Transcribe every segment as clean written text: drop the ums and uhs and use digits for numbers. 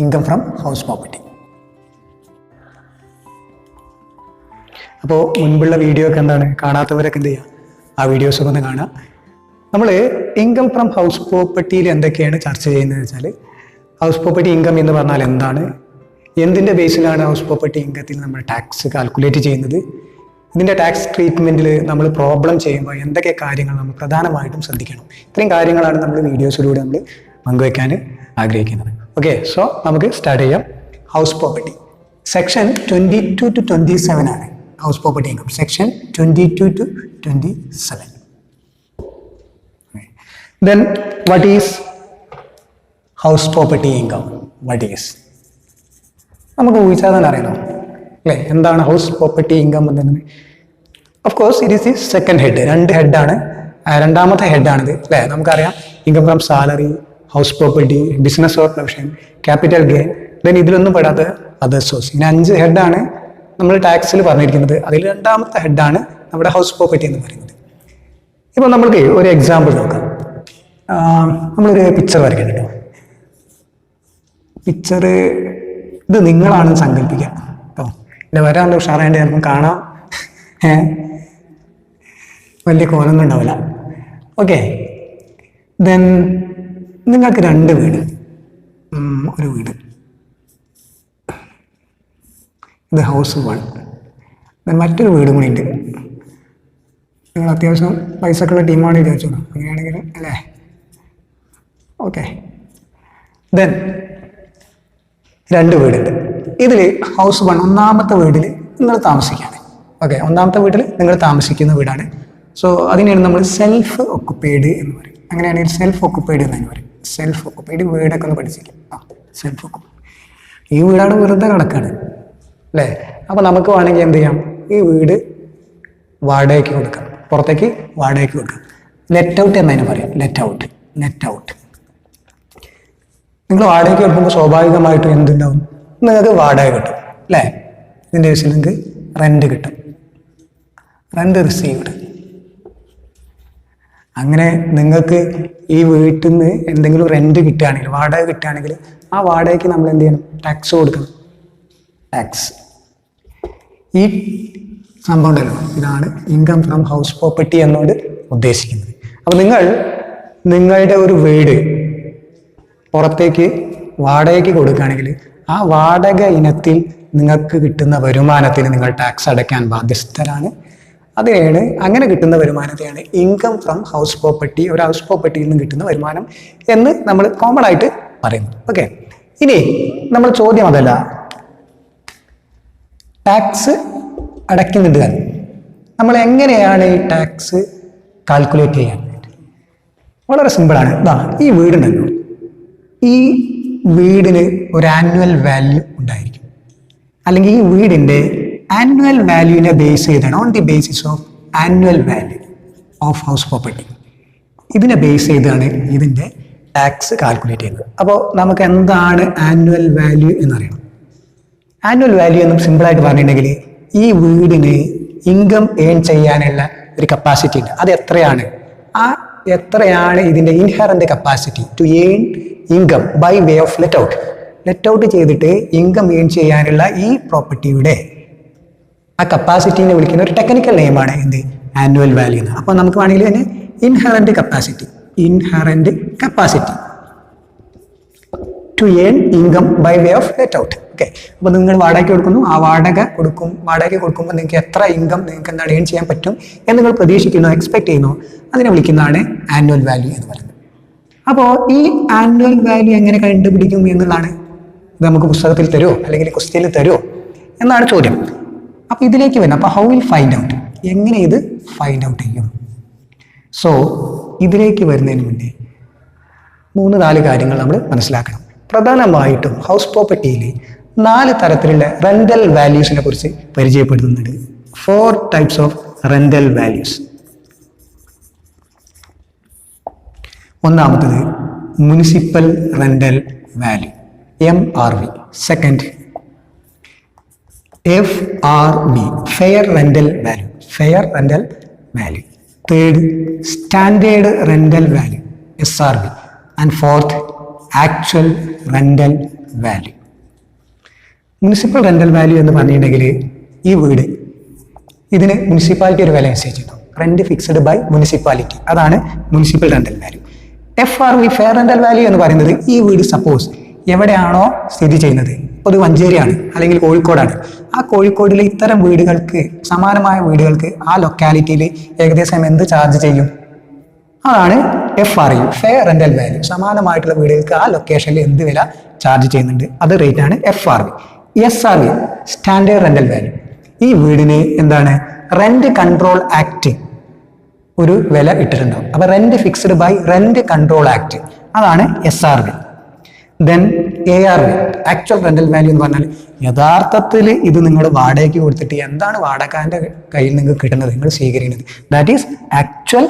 Income from house property. അപ്പോൾ മുൻപുള്ള video ഒക്കെ എന്താണ് കാണാത്തവരൊക്കെ എന്ത് ചെയ്യുക, ആ വീഡിയോസൊക്കെ ഒന്ന് കാണാം. നമ്മൾ ഇൻകം ഫ്രം ഹൗസ് പ്രോപ്പർട്ടിയിൽ എന്തൊക്കെയാണ് ചർച്ച ചെയ്യുന്നത് വെച്ചാൽ, ഹൗസ് പ്രോപ്പർട്ടി ഇൻകം എന്ന് പറഞ്ഞാൽ എന്താണ്, എന്തിൻ്റെ ബേസിലാണ് ഹൗസ് പ്രോപ്പർട്ടി ഇൻകത്തിൽ നമ്മൾ ടാക്സ് കാൽക്കുലേറ്റ് ചെയ്യുന്നത്, ഇതിൻ്റെ ടാക്സ് ട്രീറ്റ്മെൻറ്റിൽ നമ്മൾ പ്രോബ്ലം ചെയ്യുമ്പോൾ എന്തൊക്കെ കാര്യങ്ങൾ നമ്മൾ പ്രധാനമായിട്ടും ശ്രദ്ധിക്കണം. ഇത്രയും കാര്യങ്ങളാണ് നമ്മൾ വീഡിയോസിലൂടെ നമ്മൾ പങ്കുവയ്ക്കാൻ ആഗ്രഹിക്കുന്നത്. ഓക്കെ, സോ നമുക്ക് സ്റ്റാർട്ട് ചെയ്യാം. ഹൗസ് പ്രോപ്പർട്ടി സെക്ഷൻ 22 to 27 ആണ് house property income. Section 22 to 27. Then what is house property income? What is? നമുക്ക് ഊഹിച്ചാൽ തന്നെ അറിയണോ അല്ലേ എന്താണ് ഹൗസ് പ്രോപ്പർട്ടി ഇൻകം എന്നത്? Of course it is the second head. രണ്ട് ഹെഡാണ്, രണ്ടാമത്തെ ഹെഡാണിത് അല്ലേ. നമുക്കറിയാം income from salary, house property, business or profession, capital gain, then ഇതിലൊന്നും പെടാത്ത അതർ സോഴ്സ്. ഇങ്ങനെ 5 ഹെഡാണ് നമ്മൾ ടാക്സിൽ പറഞ്ഞിരിക്കുന്നത്. അതിൽ രണ്ടാമത്തെ ഹെഡാണ് നമ്മുടെ ഹൗസ് പ്രോപ്പർട്ടി എന്ന് പറയുന്നത്. ഇപ്പോൾ നമ്മൾക്ക് ഒരു എക്സാമ്പിൾ നോക്കാം. നമ്മളൊരു പിക്ചർ വരയ്ക്കണം കേട്ടോ. പിക്ചർ ഇത് നിങ്ങളാണ് സങ്കല്പിക്കുക കേട്ടോ. എൻ്റെ വരാനുള്ള ഉഷാറായിട്ട് ചിലപ്പം കാണാം, വലിയ കോലൊന്നും ഉണ്ടാവില്ല. ഓക്കെ, ദെൻ നിങ്ങൾക്ക് 2 വീട്, ഒരു വീട്, ഇത് ഹൗസ് 1, ദെൻ മറ്റൊരു വീടും കൂടി ഉണ്ട്. നിങ്ങൾ അത്യാവശ്യം പൈസക്കുള്ള ടീമാണ് വിചാരിച്ചോ, അങ്ങനെയാണെങ്കിൽ അല്ലേ. ഓക്കെ, ദെൻ 2 വീടുണ്ട്. ഇതിൽ ഹൗസ് 1 ഒന്നാമത്തെ വീട്ടിൽ നിങ്ങൾ താമസിക്കുകയാണ്. ഓക്കെ, ഒന്നാമത്തെ വീട്ടിൽ നിങ്ങൾ താമസിക്കുന്ന വീടാണ്. സോ അതിനെയാണ് നമ്മൾ സെൽഫ് ഒക്കുപ്പൈഡ് എന്ന് പറയും. അങ്ങനെയാണെങ്കിൽ സെൽഫ് ഒക്കുപ്പൈഡ് എന്ന് പറയും. സെൽഫ് ഒക്കുപ്പൈഡ് വീടൊക്കെ ഒന്ന് പഠിച്ചിരിക്കും. സെൽഫ് ഒക്കുപ്പൈഡ് ഈ വീടാണ് വെറുതെ കിടക്കാണ് അല്ലേ. അപ്പോൾ നമുക്ക് വേണമെങ്കിൽ എന്ത് ചെയ്യാം, ഈ വീട് വാടകയ്ക്ക് കൊടുക്കാം, പുറത്തേക്ക് വാടകയ്ക്ക് കൊടുക്കാം. ലെറ്റ് ഔട്ട് എന്നതിന് പറയാം. Let out, let out. നിങ്ങൾ വാടകയ്ക്ക് കൊടുക്കുമ്പോൾ സ്വാഭാവികമായിട്ടും എന്തുണ്ടാവും, നിങ്ങൾക്ക് വാടക കിട്ടും അല്ലേ. ഇതിൻ്റെ കേസിൽ നിങ്ങൾക്ക് റെന്റ് കിട്ടും, റെന്റ് റിസീവ്ഡ്. അങ്ങനെ നിങ്ങൾക്ക് ഈ വീട്ടിൽ നിന്ന് എന്തെങ്കിലും റെന്റ് കിട്ടുകയാണെങ്കിൽ, വാടക കിട്ടുകയാണെങ്കിൽ, ആ വാടകയ്ക്ക് നമ്മൾ എന്ത് ചെയ്യണം, ടാക്സ് കൊടുക്കണം. ടാക്സ്. ഈ സംഭവം ഉണ്ടല്ലോ, ഇതാണ് ഇൻകം ഫ്രം ഹൗസ് പ്രോപ്പർട്ടി എന്നോട് ഉദ്ദേശിക്കുന്നത്. അപ്പോൾ നിങ്ങളുടെ ഒരു വീട് പുറത്തേക്ക് വാടകയ്ക്ക് കൊടുക്കുകയാണെങ്കിൽ, ആ വാടക ഇനത്തിൽ നിങ്ങൾക്ക് കിട്ടുന്ന വരുമാനത്തിൽ നിങ്ങൾ ടാക്സ് അടയ്ക്കാൻ ബാധ്യസ്ഥരാണ്. അതിനാണ് അങ്ങനെ കിട്ടുന്ന വരുമാനത്തെയാണ് ഇൻകം ഫ്രം ഹൗസ് പ്രോപ്പർട്ടി, ഒരു ഹൗസ് പ്രോപ്പർട്ടിയിൽ നിന്ന് കിട്ടുന്ന വരുമാനം എന്ന് നമ്മൾ കോമൺ ആയിട്ട് പറയുന്നു. ഓക്കെ, ഇനി നമ്മൾ ചോദ്യം അതല്ല, ടാക്സ് അടയ്ക്കുന്നുണ്ട് തന്നെ നമ്മൾ എങ്ങനെയാണ് ഈ ടാക്സ് കാൽക്കുലേറ്റ് ചെയ്യാൻ? വളരെ സിമ്പിളാണ്. ഈ വീടുണ്ടല്ലോ, ഈ വീടിന് ഒരു ആനുവൽ വാല്യൂ ഉണ്ടായിരിക്കും, അല്ലെങ്കിൽ ഈ വീടിൻ്റെ ആനുവൽ വാല്യൂവിനെ ബേസ് ചെയ്താണ്, on the basis of annual value of house property, ഇതിനെ ബേസ് ചെയ്താണ് ഇതിൻ്റെ ടാക്സ് കാൽക്കുലേറ്റ് ചെയ്യുന്നത്. അപ്പോൾ നമുക്ക് എന്താണ് ആനുവൽ വാല്യൂ എന്നറിയണം. ആനുവൽ വാല്യൂ എന്നും സിമ്പിളായിട്ട് പറഞ്ഞിട്ടുണ്ടെങ്കിൽ, ഈ വീടിന് ഇൻകം ഏൺ ചെയ്യാനുള്ള ഒരു കപ്പാസിറ്റി ഉണ്ട്. അത് എത്രയാണ്? എത്രയാണ് ഇതിൻ്റെ inherent capacity to earn income by way of let out. Let out ചെയ്തിട്ട് ഇൻകം ഏൺ ചെയ്യാനുള്ള ഈ പ്രോപ്പർട്ടിയുടെ ആ കപ്പാസിറ്റീനെ വിളിക്കുന്ന ഒരു ടെക്നിക്കൽ നെയിമാണ് എന്ത്, ആനുവൽ വാല്യൂ എന്ന്. അപ്പോൾ നമുക്ക് വേണമെങ്കിൽ തന്നെ inherent capacity to earn income by way of let out. Okay, അപ്പോൾ നിങ്ങൾ വാടകയ്ക്ക് കൊടുക്കുന്നു, ആ വാടകയ്ക്ക് കൊടുക്കുമ്പോൾ നിങ്ങൾക്ക് എത്ര ഇൻകം നിങ്ങൾക്ക് എന്താണ് ഏൺ ചെയ്യാൻ പറ്റും എന്ന് നിങ്ങൾ പ്രതീക്ഷിക്കുന്നു, എക്സ്പെക്ട് ചെയ്യുന്നു, അതിനെ വിളിക്കുന്നതാണ് ആനുവൽ വാല്യൂ എന്ന് പറയുന്നത്. അപ്പോൾ ഈ ആനുവൽ വാല്യൂ എങ്ങനെ കണ്ടുപിടിക്കും എന്നുള്ളതാണ്, ഇത് നമുക്ക് പുസ്തകത്തിൽ തരുമോ അല്ലെങ്കിൽ ക്വസ്റ്റ്യനിൽ തരുമോ എന്നാണ് ചോദ്യം. അപ്പോൾ ഇതിലേക്ക് വരുന്നത്, അപ്പോൾ ഹൗ വിൽ ഫൈൻഡ് ഔട്ട്, എങ്ങനെ ഇത് ഫൈൻഡ് ഔട്ട് ചെയ്യും? സോ ഇതിലേക്ക് വരുന്നതിന് മുന്നേ 3-4 കാര്യങ്ങൾ നമ്മൾ മനസ്സിലാക്കണം. പ്രധാനമായിട്ടും ഹൗസ് പ്രോപ്പർട്ടിയിൽ 4 തരത്തിലുള്ള റെന്റൽ വാല്യൂസിനെ കുറിച്ച് പരിചയപ്പെടുത്തുന്നുണ്ട്. 4 types ഓഫ് റെന്റൽ വാല്യൂസ്. ഒന്നാമത്തത് municipal rental value, MRV. Second FRV, fair rental value. Third standard rental value, SRV. And fourth actual rental value. Municipal rental value എന്ന് പറഞ്ഞിട്ടുണ്ടെങ്കിൽ ഈ വീട് ഇതിന് മുനിസിപ്പാലിറ്റി ഒരു വില നിശ്ചയിച്ചിട്ടുണ്ടോ, റെന്റ് ഫിക്സഡ് ബൈ മുനിസിപ്പാലിറ്റി, അതാണ് municipal rental value. FRV fair rental value എന്ന് പറയുന്നത് ഈ വീട് സപ്പോസ് എവിടെയാണോ സ്ഥിതി ചെയ്യുന്നത്, ഇപ്പോൾ ഇത് മഞ്ചേരിയാണ് അല്ലെങ്കിൽ കോഴിക്കോടാണ്, ആ കോഴിക്കോടിലെ ഇത്തരം വീടുകൾക്ക് സമാനമായ വീടുകൾക്ക് ആ ലൊക്കാലിറ്റിയിൽ ഏകദേശം എന്ത് ചാർജ് ചെയ്യും, അതാണ് FRV ഫെയർ റെന്റൽ വാല്യൂ. സമാനമായിട്ടുള്ള വീടുകൾക്ക് ആ ലൊക്കേഷനിൽ എന്ത് വില ചാർജ് ചെയ്യുന്നുണ്ട്, അത് റേറ്റ് ആണ് FRV. SRV standard rental value. ഈ വീടിന് എന്താണ് റെന്റ് കൺട്രോൾ ആക്ട് ഒരു വില ഇട്ടിട്ടുണ്ടാവും. അപ്പൊ rent fixed by rent control act, അതാണ് SRV. Then ARV actual rental value എന്ന് പറഞ്ഞാൽ യഥാർത്ഥത്തിൽ ഇത് നിങ്ങൾ വാടകയ്ക്ക് കൊടുത്തിട്ട് എന്താണ് വാടകക്കാരന്റെ കയ്യിൽ നിങ്ങൾക്ക് കിട്ടുന്നത് നിങ്ങൾ സ്വീകരിക്കുന്നത്, that is actual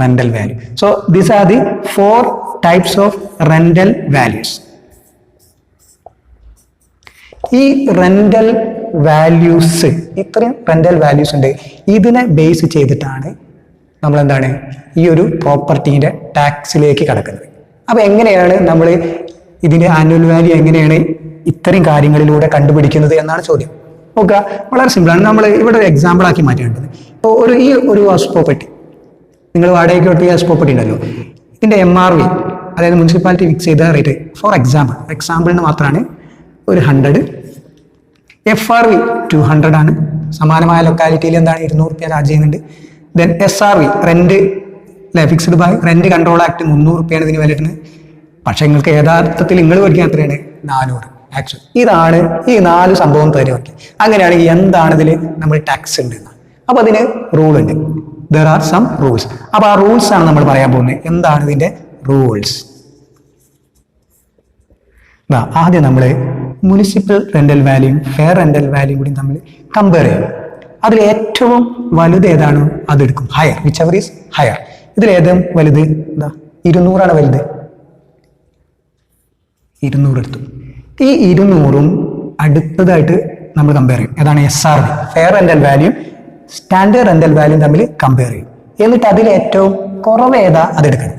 rental value. So these are the 4 types of rental values. ഈ റെന്റൽ വാല്യൂസ്, ഇത്രയും റെന്റൽ വാല്യൂസ് ഉണ്ട്, ഇതിനെ ബേസ് ചെയ്തിട്ടാണ് നമ്മൾ എന്താണ് ഈ ഒരു പ്രോപ്പർട്ടീൻ്റെ ടാക്സിലേക്ക് കടക്കുന്നത്. അപ്പൊ എങ്ങനെയാണ് നമ്മൾ ഇതിന്റെ ആനുവൽ വാല്യൂ എങ്ങനെയാണ് ഇത്തരം കാര്യങ്ങളിലൂടെ കണ്ടുപിടിക്കുന്നത് എന്നാണ് ചോദ്യം. നോക്കുക, വളരെ സിമ്പിളാണ്. നമ്മൾ ഇവിടെ ഒരു എക്സാമ്പിൾ ആക്കി മാറ്റേണ്ടത്. ഇപ്പോൾ ഒരു ഹൗസ് പ്രോപ്പർട്ടി നിങ്ങൾ വാടകയ്ക്ക് കൊടുത്ത ഈ ഹൗസ് പ്രോപ്പർട്ടി ഉണ്ടല്ലോ, ഇതിന്റെ MRV അതായത് മുനിസിപ്പാലിറ്റി ഫിക്സ് ചെയ്ത റേറ്റ് ഫോർ എക്സാമ്പിളിന് മാത്രമാണ് ഒരു 100, FRV 200 ആണ്. സമാനമായ ലൊക്കാലിറ്റിയിൽ എന്താണ് 200 രൂപ ചാർജ് ചെയ്യുന്നുണ്ട്. Then SRV rent fixed by rent control act 300 രൂപയാണ് ഇതിന് വില ഇടുന്നത്. പക്ഷെ നിങ്ങൾക്ക് യഥാർത്ഥത്തിൽ നിങ്ങൾ പഠിക്കാൻ എത്രയാണ് 400 ആക്ച്വൽ. ഇതാണ് ഈ 4 സംഭവം തരുമൊക്കെ. അങ്ങനെയാണെങ്കിൽ എന്താണ് ഇതിൽ നമ്മൾ ടാക്സ് ഉണ്ട്. അപ്പൊ അതിന് റൂൾ ഉണ്ട്, ദർ ആർ സം റൂൾസ്. അപ്പൊ ആ റൂൾസ് ആണ് നമ്മൾ പറയാൻ പോകുന്നത്. എന്താണ് ഇതിന്റെ റൂൾസ്? ആദ്യം നമ്മൾ മുനിസിപ്പൽ റെന്റൽ വാല്യൂയും ഫെയർ റെന്റൽ വാല്യൂയും കൂടി നമ്മൾ കമ്പയർ ചെയ്യും. അതിൽ ഏറ്റവും വലുത് ഏതാണോ അതെടുക്കും, higher, whichever is higher. ഇതിൽ ഏറ്റവും വലുത് എന്താ 200 വലുത്, 200 എടുത്തു. ഈ 200ഉം അടുത്തതായിട്ട് നമ്മൾ കമ്പയർ ചെയ്യും. ഏതാണ് SRV ഫെയർ റെന്റൽ വാല്യൂയും സ്റ്റാൻഡേർഡ് റെന്റൽ വാല്യൂയും തമ്മിൽ കമ്പയർ ചെയ്യും. എന്നിട്ട് അതിൽ ഏറ്റവും കുറവ് ഏതാ അതെടുക്കണം.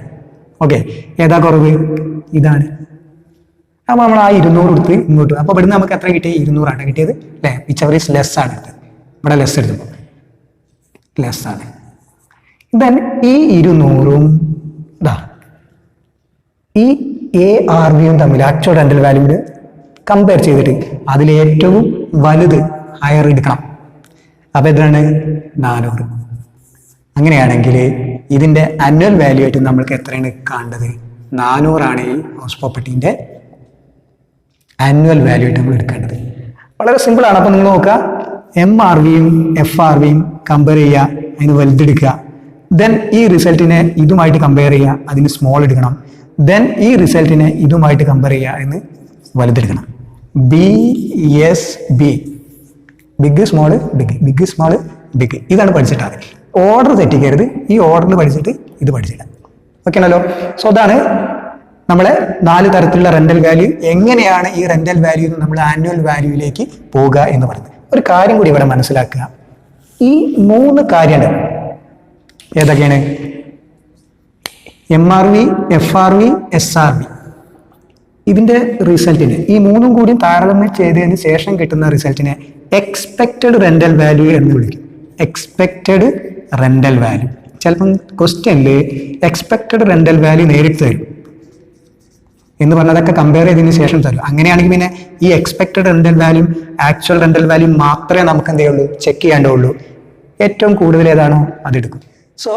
ഓക്കെ, ഏതാ കുറവ്? ഇതാണ്. അപ്പൊ നമ്മൾ ആ 200 എടുത്ത് ഇങ്ങോട്ട്, അപ്പൊ ഇവിടുന്ന് നമുക്ക് എത്ര കിട്ടിയത്? 200 ആണ് കിട്ടിയത് അല്ലെ? വിച്ച് എവർ ഈസ് ലെസ് ആണ് എടുത്തത്. ഇവിടെ ലെസ് എടുത്തപ്പോൾ ലെസ് ആണ്. ദെൻ ഈ 200ഉം ഈ ARVയും തമ്മിൽ ആക്ച്വൽ റെന്റൽ വാല്യൂവിൽ കമ്പയർ ചെയ്തിട്ട് അതിൽ ഏറ്റവും വലുത് ഹയർ എടുക്കണം. അപ്പൊ എത്രയാണ്? 400. അങ്ങനെയാണെങ്കിൽ ഇതിന്റെ ആനുവൽ വാല്യൂ ആയിട്ട് നമ്മൾക്ക് എത്രയാണ് കാണേണ്ടത്? 400 ആണ് ഈ ഹൗസ് പ്രോപ്പർട്ടീന്റെ ആനുവൽ വാല്യൂ ആയിട്ട് നമ്മൾ എടുക്കേണ്ടത്. വളരെ സിമ്പിൾ ആണ്. അപ്പൊ നിങ്ങൾ നോക്കുക, MRVയും FRVയും കമ്പയർ ചെയ്യുക, അതിന് വലുതെടുക്കുക. ദെൻ ഈ റിസൾട്ടിനെ ഇതുമായിട്ട് കമ്പയർ ചെയ്യുക, അതിന് സ്മോൾ എടുക്കണം. ദെൻ ഈ റിസൾട്ടിനെ ഇതുമായിട്ട് കമ്പയർ ചെയ്യുക, എന്ന് വലുതെടുക്കണം. BSB, big small big, big small big. ഇതാണ് പഠിച്ചിട്ടാണ്. ഓർഡർ തെറ്റിക്കരുത്. ഈ ഓർഡറിൽ പഠിച്ചിട്ട് ഇത് പഠിച്ചില്ല. ഓക്കെ ആണല്ലോ. സോ അതാണ് നമ്മളെ 4 തരത്തിലുള്ള റെന്റൽ വാല്യൂ. എങ്ങനെയാണ് ഈ റെന്റൽ വാല്യൂ നമ്മൾ ആനുവൽ വാല്യൂയിലേക്ക് പോകുക എന്ന് പറയുന്നത്. ഒരു കാര്യം കൂടി ഇവിടെ മനസ്സിലാക്കുക. ഈ 3 കാര്യങ്ങൾ ഏതൊക്കെയാണ്? MRV, FRV, SRV. ഇതിന്റെ റിസൾട്ടിനെ ഈ 3ഉം കൂടി താരതമ്യം ചെയ്തതിന് ശേഷം കിട്ടുന്ന റിസൾട്ടിനെ എക്സ്പെക്റ്റഡ് റെന്റൽ വാല്യൂ എന്ന് വിളിക്കും. Expected rental value. ചിലപ്പം ക്വസ്റ്റ്യനിൽ എക്സ്പെക്റ്റഡ് റെന്റൽ വാല്യൂ നേരിട്ട് തരും എന്ന് പറഞ്ഞതൊക്കെ കമ്പയർ ചെയ്തതിന് ശേഷം തരും. അങ്ങനെയാണെങ്കിൽ പിന്നെ ഈ expected rental value actual rental value മാത്രമേ നമുക്ക് എന്ത് ചെയ്യുള്ളൂ, ചെക്ക് ചെയ്യാണ്ടുള്ളൂ. ഏറ്റവും കൂടുതൽ ഏതാണോ അതെടുക്കും. So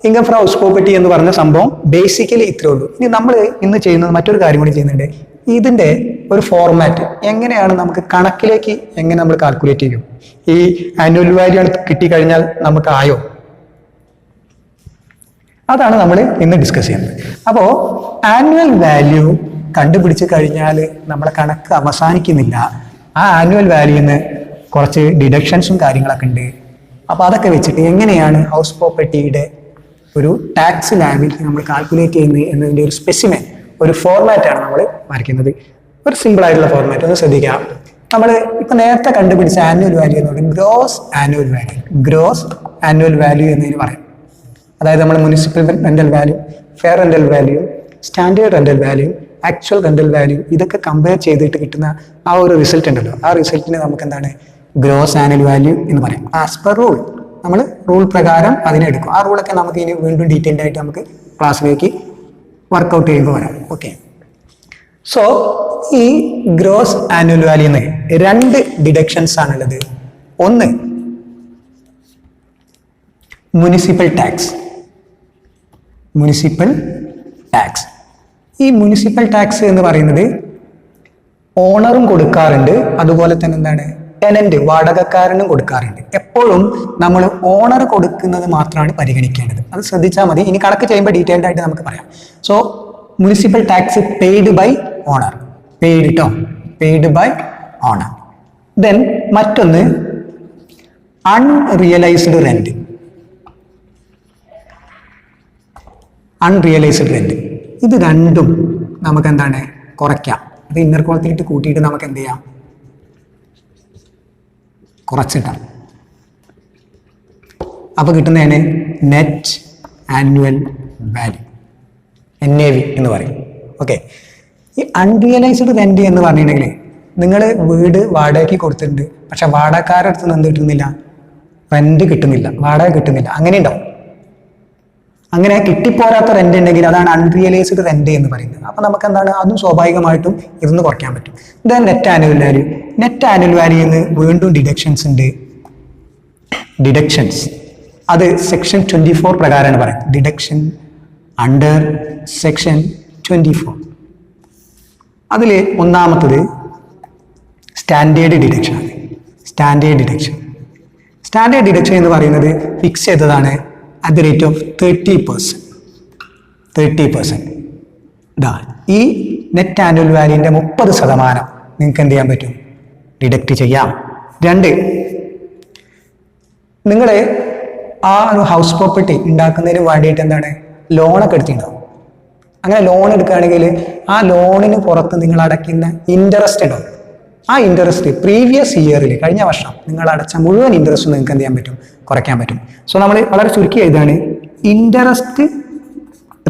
income from house property എന്ന് പറഞ്ഞ സംഭവം ബേസിക്കലി ഇത്രേ ഉള്ളൂ. ഇനി നമ്മൾ ഇന്ന് ചെയ്യുന്നത് മറ്റൊരു കാര്യം കൂടി ചെയ്യുന്നുണ്ട്. ഇതിന്റെ ഒരു ഫോർമാറ്റ് എങ്ങനെയാണ് നമുക്ക് കണക്കിലേക്ക് എങ്ങനെ നമ്മൾ കാൽക്കുലേറ്റ് ചെയ്യും. ഈ ആനുവൽ വാല്യൂ കിട്ടിക്കഴിഞ്ഞാൽ നമുക്ക് ആയോ, അതാണ് നമ്മൾ ഇന്ന് ഡിസ്കസ് ചെയ്യുന്നത്. അപ്പോൾ ആനുവൽ വാല്യൂ കണ്ടുപിടിച്ച് കഴിഞ്ഞാൽ നമ്മളെ കണക്ക് അവസാനിക്കുന്നില്ല. ആ ആനുവൽ വാല്യൂന്ന് കുറച്ച് ഡിഡക്ഷൻസും കാര്യങ്ങളൊക്കെ ഉണ്ട്. അപ്പോൾ അതൊക്കെ വെച്ചിട്ട് എങ്ങനെയാണ് ഹൗസ് പ്രോപ്പർട്ടിയുടെ ഒരു ടാക്സ് ലാബിലിറ്റി നമ്മൾ കാൽക്കുലേറ്റ് ചെയ്യുന്നത് എന്നതിൻ്റെ ഒരു സ്പെസിമെൻ, ഒരു ഫോർമാറ്റാണ് നമ്മൾ വരയ്ക്കുന്നത്. ഒരു സിമ്പിൾ ആയിട്ടുള്ള ഫോർമാറ്റ് ഒന്ന് ശ്രദ്ധിക്കാം. നമ്മൾ ഇപ്പം നേരത്തെ കണ്ടുപിടിച്ച ആനുവൽ വാല്യൂ എന്ന് പറയുന്നത് gross annual value, gross annual value എന്നതിന് പറയും. അതായത് നമ്മൾ municipal rental value, fair rental value, standard rental value, actual rental value ഇതൊക്കെ കമ്പയർ ചെയ്തിട്ട് കിട്ടുന്ന ആ ഒരു റിസൾട്ട് ഉണ്ടല്ലോ, ആ റിസൾട്ടിനെ നമുക്ക് എന്താണ് ഗ്രോസ് ആനുവൽ വാല്യൂ എന്ന് പറയാം. ആസ് പെർ റൂൾ നമ്മൾ റൂൾ പ്രകാരം അതിനെ എടുക്കും. ആ റൂളൊക്കെ നമുക്ക് ഇനി വീണ്ടും ഡീറ്റെയിൽഡ് ആയിട്ട് നമുക്ക് ക്ലാസ്സിലേക്ക് വർക്കൗട്ട് ചെയ്യുമ്പോൾ വരാം. ഓക്കെ, സോ ഈ ഗ്രോസ് ആനുവൽ വാല്യൂന്ന് 2 ഡിഡക്ഷൻസ് ആണുള്ളത്. ഒന്ന് മുനിസിപ്പൽ ടാക്സ്. മുനിസിപ്പൽ ടാക്സ്, ഈ മുനിസിപ്പൽ ടാക്സ് എന്ന് പറയുന്നത് ഓണറും കൊടുക്കാറുണ്ട്, അതുപോലെ തന്നെ എന്താണ് ടെനന്റ് വാടകക്കാരനും കൊടുക്കാറുണ്ട്. എപ്പോഴും നമ്മൾ ഓണർ കൊടുക്കുന്നത് മാത്രമാണ് പരിഗണിക്കേണ്ടത്, അത് ശ്രദ്ധിച്ചാൽ മതി. ഇനി കണക്ക് ചെയ്യുമ്പോൾ ഡീറ്റെയിൽഡ് ആയിട്ട് നമുക്ക് പറയാം. So municipal tax paid by owner, paid by owner. Then മറ്റൊന്ന് അൺറിയലൈസ്ഡ് റെന്റ്. അൺറിയലൈസ്ഡ് റെന്റ് ഇത് രണ്ടും നമുക്ക് എന്താണ് കുറയ്ക്കാം. അത് ഇന്നർ കോളത്തിലിട്ട് കൂട്ടിയിട്ട് നമുക്ക് എന്ത് ചെയ്യാം, കുറച്ചിട്ടാം. അപ്പോൾ കിട്ടുന്നതാണ് നെറ്റ് ആനുവൽ വാല്യൂ, NAV എന്ന് പറയും. ഓക്കെ, ഈ അൺറിയലൈസ്ഡ് റെന്റ് എന്ന് പറഞ്ഞിട്ടുണ്ടെങ്കിൽ നിങ്ങൾ വീട് വാടകയ്ക്ക് കൊടുത്തിട്ടുണ്ട്, പക്ഷെ വാടകക്കാരുടെ അടുത്ത് നിന്ന് എന്ത് കിട്ടുന്നില്ല, റെന്റ് കിട്ടുന്നില്ല, വാടക കിട്ടുന്നില്ല, അങ്ങനെ ഉണ്ടാവും. അങ്ങനെ കിട്ടിപ്പോരാത്ത റെന്റ് ഉണ്ടെങ്കിൽ അതാണ് അൺറിയലൈസ്ഡ് റെന്റ് എന്ന് പറയുന്നത്. അപ്പൊ നമുക്ക് എന്താണ്, അതും സ്വാഭാവികമായിട്ടും ഇതൊന്ന് കുറയ്ക്കാൻ പറ്റും. ഇതാണ് net annual value. Net annual വാല്യൂന്ന് വീണ്ടും ഡിഡക്ഷൻസ് ഉണ്ട്. ഡിഡക്ഷൻസ് അത് സെക്ഷൻ 24 പ്രകാരമാണ് പറയുന്നത്. Deduction under section 24. അതിൽ ഒന്നാമത്തത് സ്റ്റാൻഡേർഡ് ഡിഡക്ഷൻ ആണ്. സ്റ്റാൻഡേർഡ് ഡിഡക്ഷൻ എന്ന് പറയുന്നത് ഫിക്സ് ചെയ്തതാണ് at the rate of 30%. 30%. ഈ നെറ്റ് ആനുവൽ വാല്യൂവിൻ്റെ 30% നിങ്ങൾക്ക് എന്ത് ചെയ്യാൻ പറ്റും, ഡിഡക്റ്റ് ചെയ്യാം. 2, നിങ്ങൾ ആ ഒരു ഹൗസ് പ്രോപ്പർട്ടി ഉണ്ടാക്കുന്നതിന് വേണ്ടിയിട്ട് എന്താണ് ലോണൊക്കെ എടുത്തിട്ടുണ്ടാവും. അങ്ങനെ ലോൺ എടുക്കുകയാണെങ്കിൽ ആ ലോണിന് പുറത്ത് നിങ്ങൾ അടയ്ക്കുന്ന ഇൻട്രസ്റ്റ് ഉണ്ടാവും. ആ ഇൻട്രസ്റ്റ് പ്രീവിയസ് ഇയറിൽ കഴിഞ്ഞ വർഷം നിങ്ങൾ അടച്ച മുഴുവൻ ഇൻട്രസ്റ്റ് നിങ്ങൾക്ക് എന്ത് ചെയ്യാൻ പറ്റും, കുറയ്ക്കാൻ പറ്റും. സോ നമ്മൾ വളരെ ചുരുക്കി എഴുതാണ് interest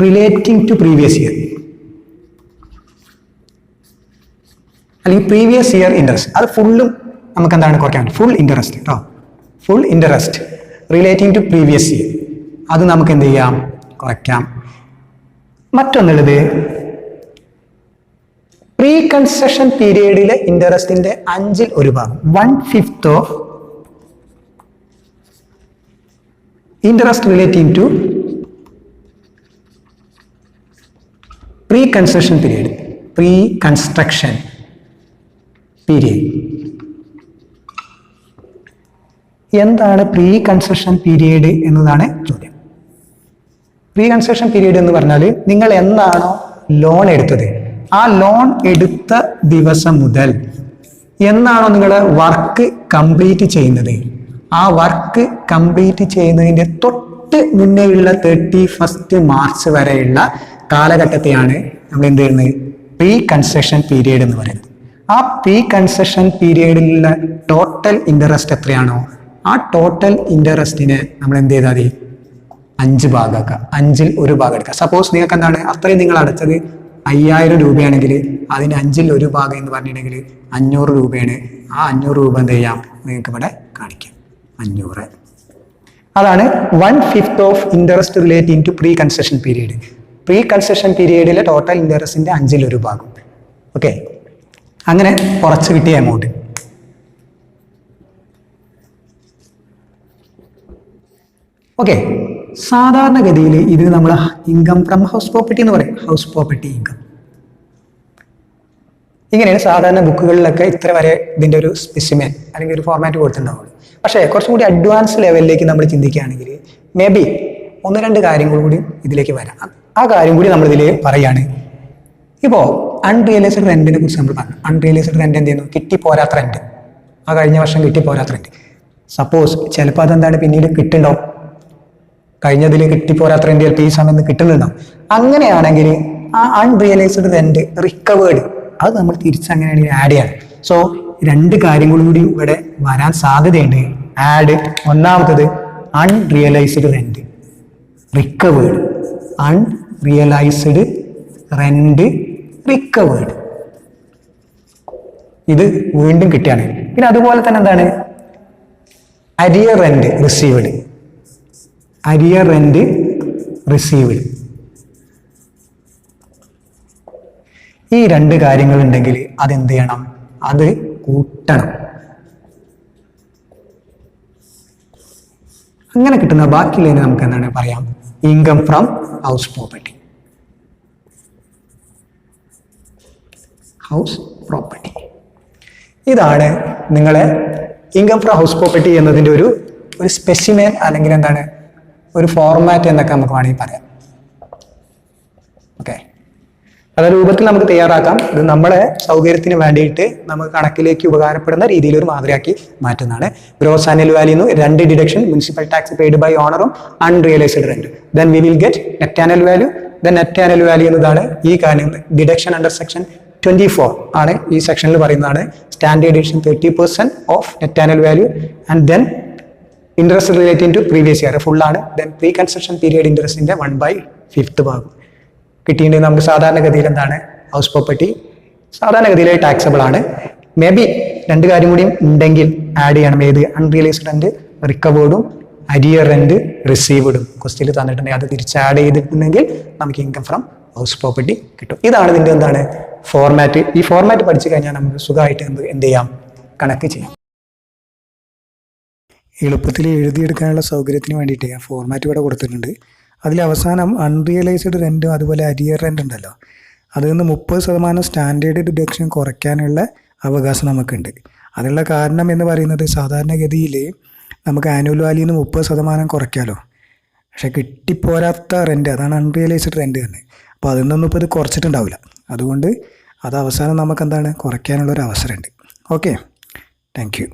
relating to previous year, അല്ലെങ്കിൽ പ്രീവിയസ് ഇയർ ഇൻട്രസ്റ്റ്, അത് ഫുള്ളും നമുക്ക് എന്താണ് കുറയ്ക്കാൻ പറ്റും. ഫുൾ ഇൻട്രസ്റ്റ് കേട്ടോ, full interest relating to previous year, അത് നമുക്ക് എന്ത് ചെയ്യാം, കുറയ്ക്കാം. മറ്റൊന്നുള്ളത് പ്രീ കൺസെഷൻ പീരീഡിലെ ഇൻട്രസ്റ്റിന്റെ 1/5 1/5 of interest relating to pre construction period, pre construction period. എന്താണ് പ്രീ കൺസ്ട്രക്ഷൻ പീരീഡ് എന്നതാണ് ചോദ്യം. പ്രീ കൺസ്ട്രക്ഷൻ പീരീഡ് എന്ന് പറഞ്ഞാൽ നിങ്ങൾ എന്നാണോ ലോൺ എടുത്തത്, ആ ലോൺ എടുത്ത ദിവസം മുതൽ എന്നാണോ നിങ്ങൾ വർക്ക് കംപ്ലീറ്റ് ചെയ്യുന്നത്, ആ വർക്ക് കംപ്ലീറ്റ് ചെയ്യുന്നതിൻ്റെ തൊട്ട് മുന്നേയുള്ള 31 മാർച്ച് വരെയുള്ള കാലഘട്ടത്തെയാണ് നമ്മൾ എന്ത് ചെയ്യുന്നത്, പ്രീ കൺസ്ട്രക്ഷൻ പീരീഡ് എന്ന് പറയുന്നത്. ആ പ്രീ കൺസ്ട്രക്ഷൻ പീരീഡിലുള്ള ടോട്ടൽ ഇൻട്രസ്റ്റ് എത്രയാണോ, ആ ടോട്ടൽ ഇൻട്രസ്റ്റിനെ നമ്മൾ എന്ത് ചെയ്താൽ മതി, 5 ഭാഗമാക്കുക. 1/5 ഭാഗം എടുക്കുക. സപ്പോസ് നിങ്ങൾക്ക് എന്താണ് അത്രയും നിങ്ങൾ അടച്ചത് 5000 രൂപയാണെങ്കിൽ അതിന് 1/5 എന്ന് പറഞ്ഞിട്ടുണ്ടെങ്കിൽ 500 രൂപയാണ്. ആ 500 രൂപ എന്ത് ചെയ്യാം, നിങ്ങൾക്ക് ഇവിടെ കാണിക്കാം 500. അതാണ് 1/5 of interest relating to pre construction period. Pre construction പീരീഡിലെ ടോട്ടൽ ഇൻട്രസ്റ്റിന്റെ 1/5. ഓക്കെ, അങ്ങനെ കുറച്ച് കിട്ടിയ എമൗണ്ട്. ഓക്കെ, സാധാരണഗതിയിൽ ഇത് നമ്മൾ ഇൻകം ഫ്രം ഹൗസ് പ്രോപ്പർട്ടി എന്ന് പറയും, ഹൗസ് പ്രോപ്പർട്ടി ഇൻകം. ഇങ്ങനെയാണ് സാധാരണ ബുക്കുകളിലൊക്കെ ഇത്ര വരെ ഇതിൻ്റെ ഒരു സ്പെസിമെൻ അല്ലെങ്കിൽ ഒരു ഫോർമാറ്റ് കൊടുത്തിട്ടുണ്ടാവുള്ളൂ. പക്ഷേ കുറച്ചും കൂടി അഡ്വാൻസ് ലെവലിലേക്ക് നമ്മൾ ചിന്തിക്കുകയാണെങ്കിൽ മേ ബി 1-2 കാര്യങ്ങൾ കൂടി ഇതിലേക്ക് വരാം. ആ കാര്യം കൂടി നമ്മളിതിൽ പറയുകയാണ്. ഇപ്പോൾ അൺറിയലൈസ്ഡ് റെന്റിനെ കുറിച്ച് നമ്മൾ പറഞ്ഞു. അൺറിയലൈസ്ഡ് റെന്റ് എന്ത് ചെയ്യുന്നു, കിട്ടിപ്പോരാത്ത റെന്റ്, ആ കഴിഞ്ഞ വർഷം കിട്ടിപ്പോരാത്ത റെന്റ്. സപ്പോസ് ചിലപ്പോൾ അതെന്താണ് പിന്നീട് കിട്ടുന്നുണ്ടാവും, കഴിഞ്ഞതിൽ കിട്ടിപ്പോരാത്ത റെന്റ് ചിലപ്പോൾ ഈ സമയത്ത് കിട്ടുന്നുണ്ടാവും. അങ്ങനെയാണെങ്കിൽ ആ അൺറിയലൈസ്ഡ് റെന്റ് റിക്കവേർഡ് അത് നമ്മൾ തിരിച്ചങ്ങനെയാണെങ്കിൽ ആഡ് ചെയ്യണം. സോ 2 കാര്യങ്ങളും കൂടി ഇവിടെ വരാൻ സാധ്യതയുണ്ട്. ആഡ്, ഒന്നാമത്തത് unrealised rent recovered, unrealised rent recovered. ഇത് വീണ്ടും കിട്ടിയാണ്. പിന്നെ അതുപോലെ തന്നെ എന്താണ് arrear rent received. Arrear rent received. ഈ രണ്ട് കാര്യങ്ങൾ ഉണ്ടെങ്കിൽ അതെന്ത് ചെയ്യണം? അത് കൂട്ടണം. അങ്ങനെ കിട്ടുന്ന ബാക്കിയുള്ളതിന് നമുക്ക് എന്താണ് പറയാം? Income from house property. House property. ഇതാണ് നിങ്ങളെ ഇൻകം ഫ്രം ഹൗസ് പ്രോപ്പർട്ടി എന്നതിൻ്റെ ഒരു സ്പെസിമെൻ അല്ലെങ്കിൽ എന്താണ് ഒരു ഫോർമാറ്റ് എന്നൊക്കെ നമുക്ക് വേണമെങ്കിൽ പറയാം. ഓക്കെ, പല രൂപത്തിൽ നമുക്ക് തയ്യാറാക്കാം. ഇത് നമ്മളെ സൗകര്യത്തിന് വേണ്ടിയിട്ട് നമുക്ക് കണക്കിലേക്ക് ഉപകാരപ്പെടുന്ന രീതിയിൽ ഒരു മാതൃകയാക്കി മാറ്റുന്നതാണ്. Gross annual value 2 deduction municipal tax paid by ഓണറും unrealised rent. Then we will get net annual value. Then net annual value എന്നതാണ് ഈ കാര്യം ഡിഡക്ഷൻ അണ്ടർ സെക്ഷൻ 24 ആണ്. ഈ സെക്ഷനിൽ പറയുന്നതാണ് standard deduction 30% of net annual value. And then interest relating to previous year full ആണ്. Then pre construction period ഇൻട്രസ്റ്റിന്റെ 1/5 ഭാഗം കിട്ടിയിട്ടുണ്ടെങ്കിൽ നമുക്ക് സാധാരണഗതിയിൽ എന്താണ് ഹൗസ് പ്രോപ്പർട്ടി സാധാരണഗതിയിൽ ടാക്സബിൾ ആണ്. മേ ബി 2 കാര്യം കൂടിയും ഉണ്ടെങ്കിൽ ആഡ് ചെയ്യണം. ഏത്? അൺറിയലൈസ്ഡ് റെന്റ് റിക്കവേർഡും അരിയർ റെന്റ് റിസീവ്ഡും ക്വസ്റ്റ്യനിൽ തന്നിട്ടുണ്ടെങ്കിൽ അത് തിരിച്ച് ആഡ് ചെയ്തിട്ടുണ്ടെങ്കിൽ നമുക്ക് ഇൻകം ഫ്രം ഹൗസ് പ്രോപ്പർട്ടി കിട്ടും. ഇതാണ് ഇതിൻ്റെ എന്താണ് ഫോർമാറ്റ്. ഈ ഫോർമാറ്റ് പഠിച്ചു കഴിഞ്ഞാൽ നമുക്ക് സുഖമായിട്ട് എന്ത് ചെയ്യാം? കണക്ക് ചെയ്യാം. എളുപ്പത്തിൽ എഴുതിയെടുക്കാനുള്ള സൗകര്യത്തിന് വേണ്ടിയിട്ട് ഞാൻ ഫോർമാറ്റ് ഇവിടെ കൊടുത്തിട്ടുണ്ട്. അതിൽ അവസാനം അൺറിയലൈസ്ഡ് റെൻറ്റും അതുപോലെ അരിയർ റെൻ്റ് ഉണ്ടല്ലോ, അതിൽ നിന്ന് 30% സ്റ്റാൻഡേർഡ് ഡിഡക്ഷൻ കുറയ്ക്കാനുള്ള അവകാശം നമുക്കുണ്ട്. അതിനുള്ള കാരണം എന്ന് പറയുന്നത് സാധാരണഗതിയിൽ നമുക്ക് ആനുവൽ വാല്യൂന്ന് 30% കുറയ്ക്കാമല്ലോ. പക്ഷെ കിട്ടിപ്പോരാത്ത റെൻറ്റ്, അതാണ് അൺറിയലൈസ്ഡ് റെൻറ്റ് തന്നെ. അപ്പോൾ അതിൽ നിന്നൊന്നും ഇപ്പോൾ ഇത് കുറച്ചിട്ടുണ്ടാവില്ല. അതുകൊണ്ട് അത് അവസാനം നമുക്ക് എന്താണ് കുറയ്ക്കാനുള്ളൊരു അവസരമുണ്ട്. Okay, thank you.